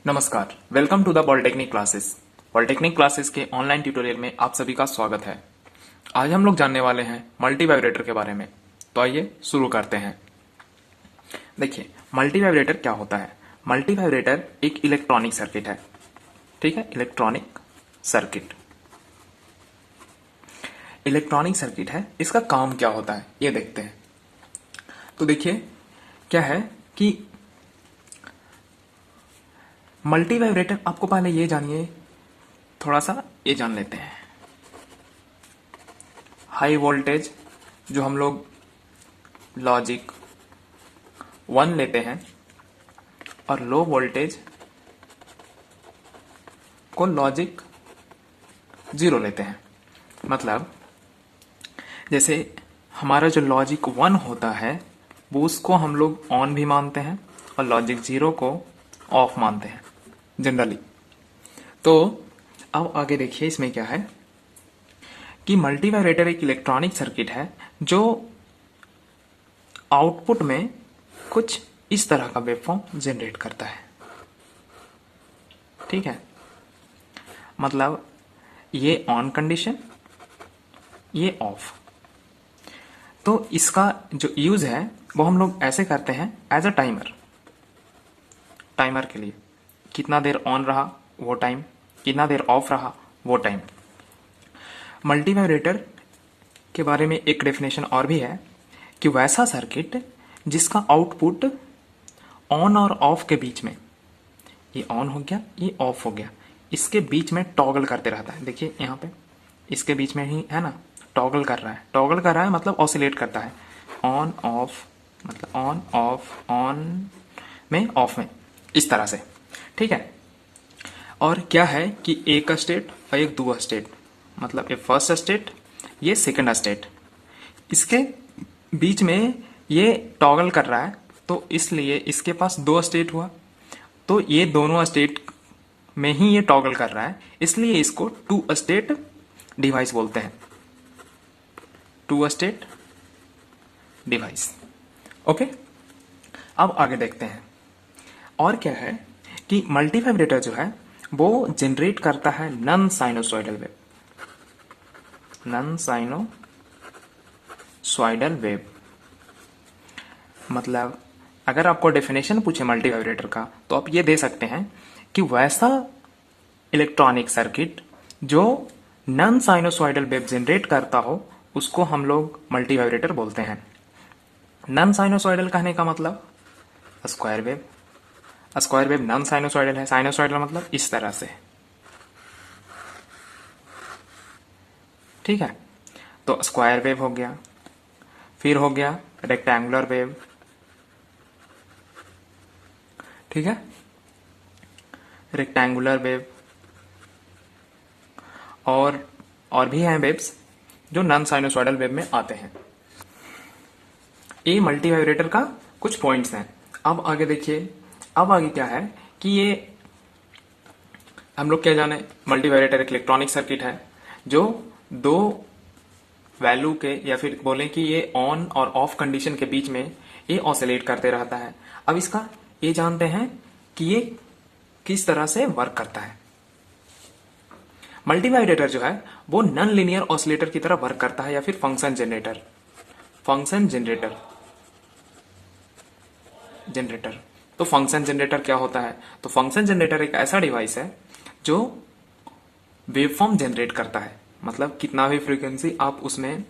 नमस्कार, welcome to the polytechnic classes. Polytechnic classes के online tutorial में आप सभी का स्वागत है। आज हम लोग जानने वाले हैं मल्टीवाइब्रेटर के बारे में। तो आइए शुरू करते हैं। देखिए, मल्टीवाइब्रेटर क्या होता है। मल्टीवाइब्रेटर एक इलेक्ट्रॉनिक सर्किट है। ठीक है, इलेक्ट्रॉनिक सर्किट है। इसका काम क्या होता है ये देखते हैं। तो देखिए क्या है कि मल्टीवाइब्रेटर, आपको पहले ये जानिए, थोड़ा सा ये जान लेते हैं। हाई वोल्टेज जो हम लोग लॉजिक 1 लेते हैं और लो वोल्टेज को लॉजिक 0 लेते हैं। मतलब जैसे हमारा जो लॉजिक 1 होता है वो उसको हम लोग ऑन भी मानते हैं और लॉजिक 0 को ऑफ मानते हैं जनरली। तो अब आगे देखिए इसमें क्या है कि मल्टीवाइब्रेटर एक इलेक्ट्रॉनिक सर्किट है जो आउटपुट में कुछ इस तरह का वेवफॉर्म जनरेट करता है। ठीक है, मतलब ये ऑन कंडीशन, ये ऑफ। तो इसका जो यूज है वो हम लोग ऐसे करते हैं एज अ टाइमर के लिए। कितना देर ऑन रहा वो टाइम, कितना देर ऑफ रहा वो टाइम। मल्टीवाइब्रेटर के बारे में एक डेफिनेशन और भी है कि वैसा सर्किट जिसका आउटपुट ऑन और ऑफ के बीच में, ये ऑन हो गया ये ऑफ हो गया, इसके बीच में टॉगल करते रहता है। देखिए यहाँ पे इसके बीच में ही है ना, टॉगल कर रहा है मतलब ऑसिलेट करता है। ऑन ऑफ मतलब ऑन ऑफ, ऑन में ऑफ में, इस तरह से। ठीक है, और क्या है कि एक स्टेट और एक दूसरा स्टेट, मतलब ये फर्स्ट स्टेट ये सेकंड स्टेट, इसके बीच में ये टॉगल कर रहा है, तो इसलिए इसके पास 2 स्टेट हुआ। तो ये दोनों स्टेट में ही ये टॉगल कर रहा है, इसलिए इसको 2 स्टेट डिवाइस बोलते हैं। 2 स्टेट डिवाइस। ओके, अब आगे देखते हैं। और क्या है कि मल्टीवाइब्रेटर जो है वो जनरेट करता है नॉन साइनोसॉइडल वेव। मतलब अगर आपको डेफिनेशन पूछे मल्टीवाइब्रेटर का तो आप ये दे सकते हैं कि वैसा इलेक्ट्रॉनिक सर्किट जो नॉन साइनोसॉइडल वेव जनरेट करता हो उसको हम लोग मल्टीवाइब्रेटर बोलते हैं। नॉन साइनोसॉइडल कहने का मतलब स्क्वायर वेव नॉन साइनोसॉइडल है। साइनोसॉइडल मतलब इस तरह से। ठीक है, तो स्क्वायर वेव हो गया, फिर हो गया रेक्टेंगुलर वेव। ठीक है, रेक्टेंगुलर वेव और भी हैं वेव्स जो नॉन साइनोसॉइडल वेव में आते हैं। ये मल्टीवाइब्रेटर का कुछ पॉइंट्स हैं। अब आगे देखिए, अब आगे क्या है कि ये हम लोग क्या जाने, मल्टीवाइब्रेटर एक इलेक्ट्रॉनिक सर्किट है जो 2 वैल्यू के, या फिर बोले कि ये ऑन और ऑफ कंडीशन के बीच में ये ऑसिलेट करते रहता है। अब इसका ये जानते हैं कि ये किस तरह से वर्क करता है। मल्टीवाइब्रेटर जो है वो नॉन लीनियर ऑसिलेटर की तरह वर्क करता है, या फिर फंक्शन जनरेटर। तो फंक्शन जनरेटर क्या होता है? तो फंक्शन जनरेटर एक ऐसा डिवाइस है जो वेवफॉर्म जनरेट करता है। मतलब कितना भी फ्रीक्वेंसी आप उसमें,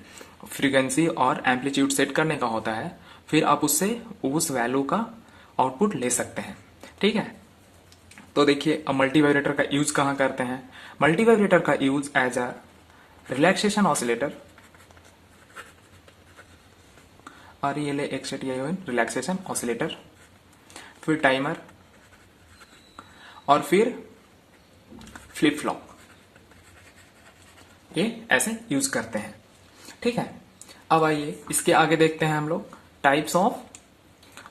फ्रीक्वेंसी और एम्पलीट्यूड सेट करने का होता है, फिर आप उससे उस वैल्यू का आउटपुट ले सकते हैं। ठीक है, तो देखिए अब मल्टीवाइब्रेटर का यूज कहां करते हैं। मल्टीवाइब्रेटर का use as a relaxation oscillator, relaxation oscillator, फिर टाइमर और फिर फ्लिप फ्लॉप, ये ऐसे यूज करते हैं। ठीक है, अब आइए इसके आगे देखते हैं हम लोग टाइप्स ऑफ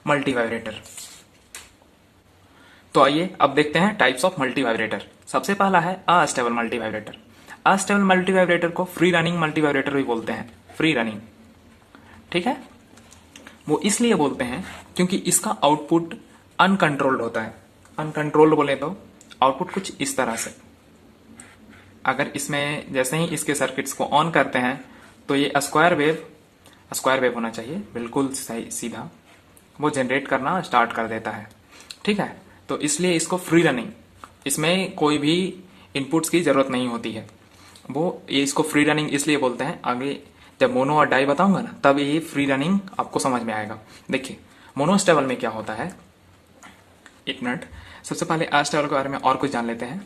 मल्टीवाइब्रेटर। तो आइए अब देखते हैं टाइप्स ऑफ मल्टीवाइब्रेटर। सबसे पहला है अनस्टेबल मल्टीवाइब्रेटर। अनस्टेबल मल्टीवाइब्रेटर को फ्री रनिंग मल्टीवाइब्रेटर भी बोलते हैं। फ्री रनिंग, ठीक है, वो इसलिए बोलते हैं क्योंकि इसका आउटपुट अनकंट्रोल्ड होता है। अनकंट्रोल्ड बोले तो आउटपुट कुछ इस तरह से, अगर इसमें जैसे ही इसके सर्किट्स को ऑन करते हैं तो ये स्क्वायर वेव होना चाहिए, बिल्कुल सही सीधा, वो जनरेट करना स्टार्ट कर देता है। ठीक है, तो इसलिए इसको फ्री रनिंग, इसमें कोई भी इनपुट्स की जरूरत नहीं होती है, ये इसको फ्री रनिंग इसलिए बोलते हैं। आगे जब मोनो और डाई बताऊंगा ना, तब ये फ्री रनिंग आपको समझ में आएगा। देखिए मोनोस्टेबल में क्या होता है, एक मिनट, सबसे पहले अस्टेबल के बारे में और कुछ जान लेते हैं।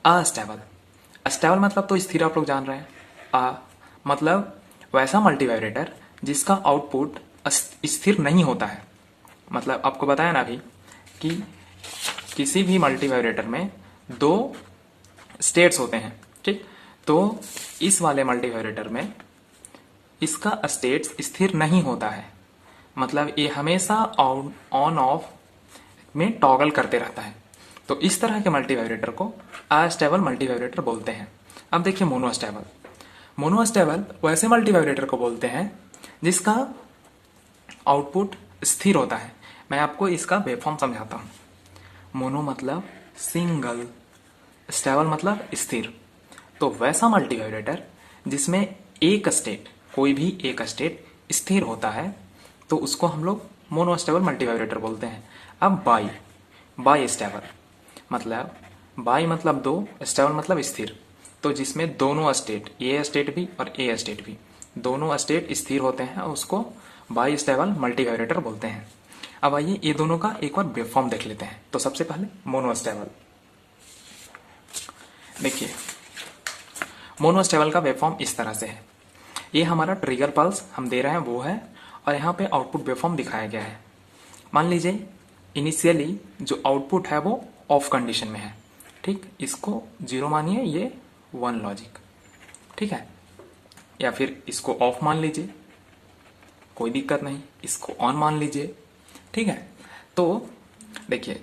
अस्टेबल मतलब तो स्थिर, आप लोग जान रहे हैं। मतलब वैसा मल्टीवाइब्रेटर जिसका आउटपुट स्थिर नहीं होता है। मतलब आपको बताया ना अभी कि किसी भी मल्टीवाइब्रेटर में 2 स्टेट्स होते हैं, ठीक। तो इस वाले मल्टीवाइब्रेटर में इसका स्टेट्स स्थिर नहीं होता है, मतलब ये हमेशा ऑन ऑफ में टॉगल करते रहता है। तो इस तरह के मल्टीवाइब्रेटर को अस्टेबल मल्टीवाइब्रेटर बोलते हैं। अब देखिए मोनोस्टेबल वैसे मल्टीवाइब्रेटर को बोलते हैं जिसका आउटपुट स्थिर होता है। मैं आपको इसका वेवफॉर्म समझाता हूं। मोनो मतलब सिंगल, स्टेबल मतलब स्थिर। तो वैसा मल्टीवाइब्रेटर जिसमें कोई भी एक स्टेट स्थिर होता है, तो उसको हम लोग मोनोस्टेबल मल्टीवाइब्रेटर बोलते हैं। अब बाई स्टेबल मतलब 2, स्टेबल मतलब स्थिर। तो जिसमें दोनों स्टेट, ए स्टेट भी और ए स्टेट भी, दोनों स्टेट स्थिर होते हैं, उसको बाई स्टेबल मल्टीवाइब्रेटर बोलते हैं। अब आइए ये दोनों का एक बार वेवफॉर्म देख लेते हैं। तो सबसे पहले मोनोस्टेबल, देखिए मोनोस्टेबल का वेवफॉर्म इस तरह से है। ये हमारा ट्रिगर पल्स हम दे रहे हैं वो है, और यहाँ पे आउटपुट वेवफॉर्म दिखाया गया है। मान लीजिए इनिशियली जो आउटपुट है वो ऑफ कंडीशन में है, ठीक। इसको 0 मानिए, ये 1 लॉजिक, ठीक है। या फिर इसको ऑफ मान लीजिए, कोई दिक्कत नहीं, इसको ऑन मान लीजिए, ठीक है। तो देखिए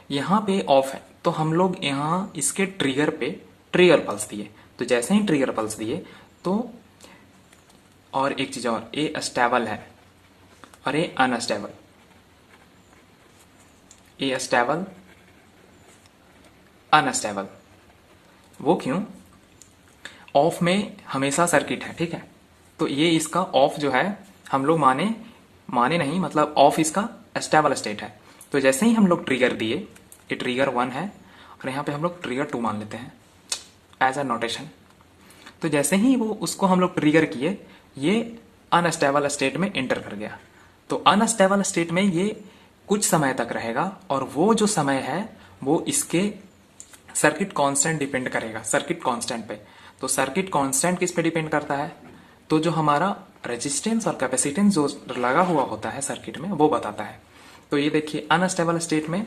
यहाँ पे ऑफ है, तो हम लोग यहाँ इसके ट्रिगर पे ट्रिगर पल्स दिए। तो जैसे ही ट्रिगर पल्स दिए तो, और एक चीज और, ये स्टेबल है और ये अनस्टेबल, ये स्टेबल अनस्टेबल। वो क्यों? ऑफ में हमेशा सर्किट है, ठीक है। तो ये इसका ऑफ जो है हम लोग माने नहीं, मतलब ऑफ इसका स्टेबल स्टेट है। तो जैसे ही हम लोग ट्रिगर दिए, ये ट्रिगर 1 है और यहाँ पे हम लोग ट्रिगर 2 मान लेते हैं एज अ नोटेशन। तो जैसे ही वो उसको हम लोग ट्रिगर किए, ये अनस्टेबल स्टेट में एंटर कर गया। तो अनस्टेबल स्टेट में ये कुछ समय तक रहेगा, और वो जो समय है वो इसके सर्किट कांस्टेंट डिपेंड करेगा, सर्किट कांस्टेंट पे। तो सर्किट कांस्टेंट किस पे डिपेंड करता है? तो जो हमारा रेजिस्टेंस और कैपेसिटेंस जो लगा हुआ होता है सर्किट में, वो बताता है। तो ये देखिए अनस्टेबल स्टेट में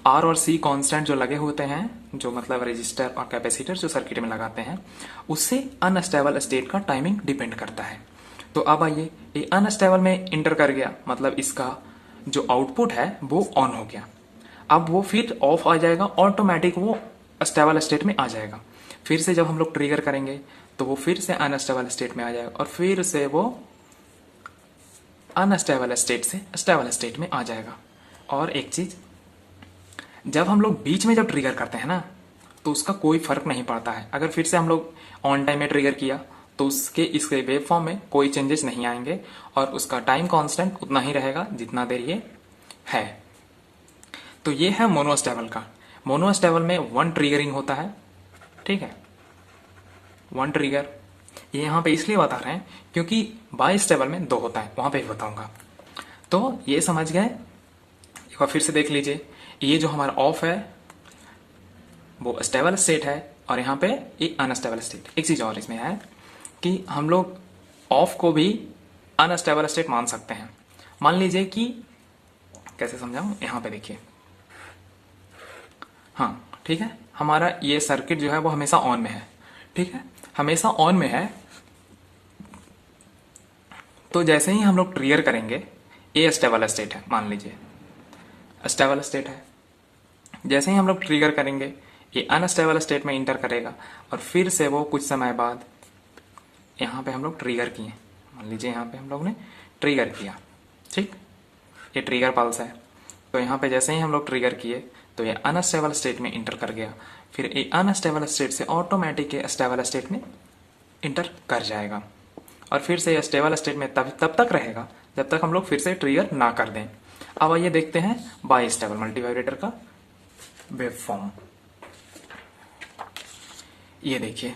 आर और सी कांस्टेंट जो लगे होते हैं, जो मतलब रेजिस्टर और कैपेसिटर जो सर्किट में लगाते हैं, उससे अनस्टेबल स्टेट का टाइमिंग डिपेंड करता है। तो अब आइए, ये अनस्टेबल में इंटर कर गया, मतलब इसका जो आउटपुट है वो ऑन हो गया। अब वो फिर ऑफ आ जाएगा, ऑटोमेटिक वो स्टेबल स्टेट में आ जाएगा। फिर से जब हम लोग ट्रिगर करेंगे तो वो फिर से अनस्टेबल स्टेट में आ जाएगा, और फिर से वो अनस्टेबल स्टेट से स्टेबल स्टेट में आ जाएगा। और एक चीज, जब हम लोग बीच में जब ट्रिगर करते हैं ना, तो उसका कोई फर्क नहीं पड़ता है। अगर फिर से हम लोग ऑन टाइम में ट्रिगर किया तो इसके वेव फॉर्म में कोई चेंजेस नहीं आएंगे, और उसका टाइम कांस्टेंट उतना ही रहेगा जितना देर ये है। तो ये है मोनोस्टेबल का। मोनोस्टेबल में 1 ट्रिगरिंग होता है, ठीक है, 1 ट्रिगर। ये यहाँ पे इसलिए बता रहे हैं क्योंकि बाई स्टेबल में 2 होता है, वहां पे भी बताऊंगा। तो ये समझ गए। एक बार फिर से देख लीजिए, ये जो हमारा ऑफ है वो स्टेबल स्टेट है, और यहाँ पे ये अनस्टेबल स्टेट। एक चीज और इसमें है कि हम लोग ऑफ को भी अनस्टेबल स्टेट मान सकते हैं। मान लीजिए कि, कैसे समझाऊं, यहाँ पे देखिए, हाँ ठीक है, हमारा ये सर्किट जो है वो हमेशा ऑन में है, ठीक है, हमेशा ऑन में है। तो जैसे ही हम लोग ट्रिगर करेंगे, ये स्टेबल स्टेट है, मान लीजिए स्टेबल स्टेट है। जैसे ही हम लोग ट्रिगर करेंगे, ये अनस्टेबल स्टेट में इंटर करेगा, और फिर से वो कुछ समय बाद यहाँ पे हम लोग ट्रिगर किए, मान लीजिए यहाँ पे हम लोग ने ट्रिगर किया, ठीक, ये ट्रिगर पल्स है। तो यहाँ पे जैसे ही हम लोग ट्रिगर किए तो ये अनस्टेबल स्टेट में इंटर कर गया, फिर ये अनस्टेबल स्टेट से ऑटोमेटिक स्टेबल स्टेट में इंटर कर जाएगा, और फिर से ये स्टेबल स्टेट में तब तक रहेगा जब तक हम लोग फिर से ट्रिगर ना कर दें। अब आइए देखते हैं बाई स्टेबल मल्टीवाइब्रेटर का वेव फॉर्म। ये देखिए,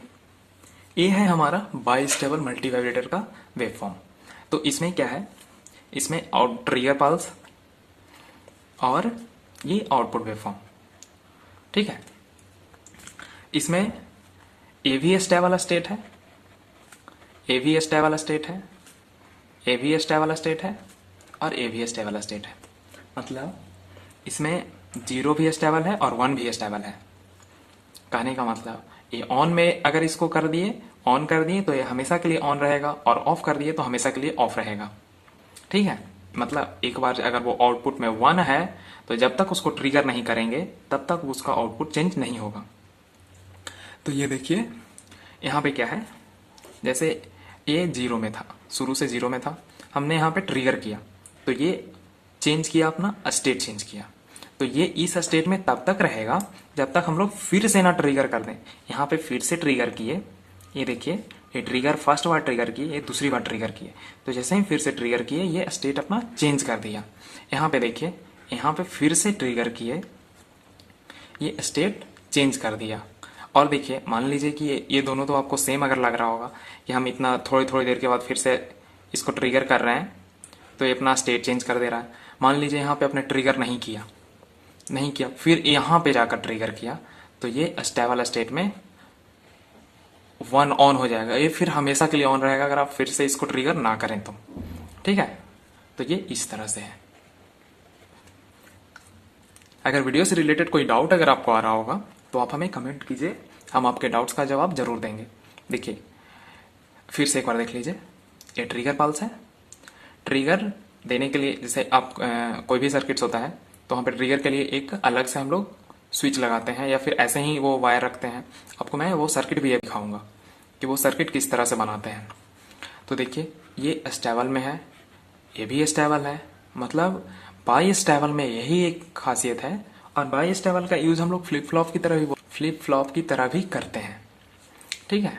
ये है हमारा बाई स्टेबल मल्टीवाइब्रेटर का वेव फॉर्म। तो इसमें क्या है, इसमें आउट ट्रिगर पल्स और ये आउटपुट वेव फॉर्म, ठीक है। इसमें ए भी स्टेबल स्टेट है, ए भी स्टेबल स्टेट है, ए भी स्टेबल स्टेट है और ए भी स्टेबल स्टेट है। मतलब इसमें 0 भी स्टेबल है और 1 भी स्टेबल है। कहने का मतलब ये ऑन में अगर इसको कर दिए, ऑन कर दिए तो ये हमेशा के लिए ऑन रहेगा, और ऑफ कर दिए तो हमेशा के लिए ऑफ रहेगा, ठीक है। मतलब एक बार अगर वो आउटपुट में 1 है तो जब तक उसको ट्रिगर नहीं करेंगे तब तक उसका आउटपुट चेंज नहीं होगा। तो ये देखिए यहाँ पे क्या है, जैसे ये 0 में था, शुरू से 0 में था, हमने यहाँ पे ट्रिगर किया तो ये चेंज किया, अपना स्टेट चेंज किया, तो ये इस स्टेट में तब तक रहेगा जब तक हम लोग फिर से ना ट्रिगर कर दें। यहाँ पे फिर से ट्रिगर किए, ये देखिए ये ट्रिगर फर्स्ट बार ट्रिगर किए, ये दूसरी बार ट्रिगर किए, तो जैसे ही फिर से ट्रिगर किए ये स्टेट अपना चेंज कर दिया। यहाँ पे देखिए, यहाँ पे फिर से ट्रिगर किए, ये स्टेट चेंज कर दिया। और देखिए मान लीजिए कि ये दोनों तो आपको सेम अगर लग रहा होगा कि हम इतना थोड़ी थोड़ी देर के बाद फिर से इसको ट्रिगर कर रहे हैं तो ये अपना स्टेट चेंज कर दे रहा है। मान लीजिए यहाँ पे अपने ट्रिगर नहीं किया, फिर यहाँ पे जाकर ट्रिगर किया तो ये स्टेबल स्टेट में 1 ऑन हो जाएगा, ये फिर हमेशा के लिए ऑन रहेगा अगर आप फिर से इसको ट्रिगर ना करें तो, ठीक है। तो ये इस तरह से है। अगर वीडियो से रिलेटेड कोई डाउट अगर आपको आ रहा होगा तो आप हमें कमेंट कीजिए, हम आपके डाउट्स का जवाब जरूर देंगे। देखिए फिर से एक बार देख लीजिए, ये ट्रिगर पल्स है। ट्रिगर देने के लिए जैसे आप कोई भी सर्किट्स होता है तो वहाँ पे ट्रिगर के लिए एक अलग से हम लोग स्विच लगाते हैं या फिर ऐसे ही वो वायर रखते हैं। आपको मैं वो सर्किट भी दिखाऊंगा कि वो सर्किट किस तरह से बनाते हैं। तो देखिए ये स्टेबल में है, ये भी स्टेबल है, मतलब बाई स्टेबल में यही एक खासियत है। और बाई स्टेबल का यूज हम लोग फ्लिप फ्लॉप की तरह भी करते हैं, ठीक है।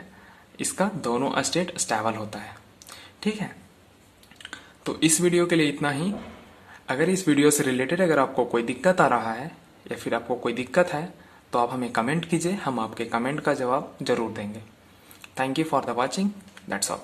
इसका दोनों स्टेट स्टेबल होता है, ठीक है। तो इस वीडियो के लिए इतना ही। अगर इस वीडियो से रिलेटेड अगर आपको कोई दिक्कत आ रहा है या फिर आपको कोई दिक्कत है तो आप हमें कमेंट कीजिए, हम आपके कमेंट का जवाब जरूर देंगे। Thank you for the watching, that's all.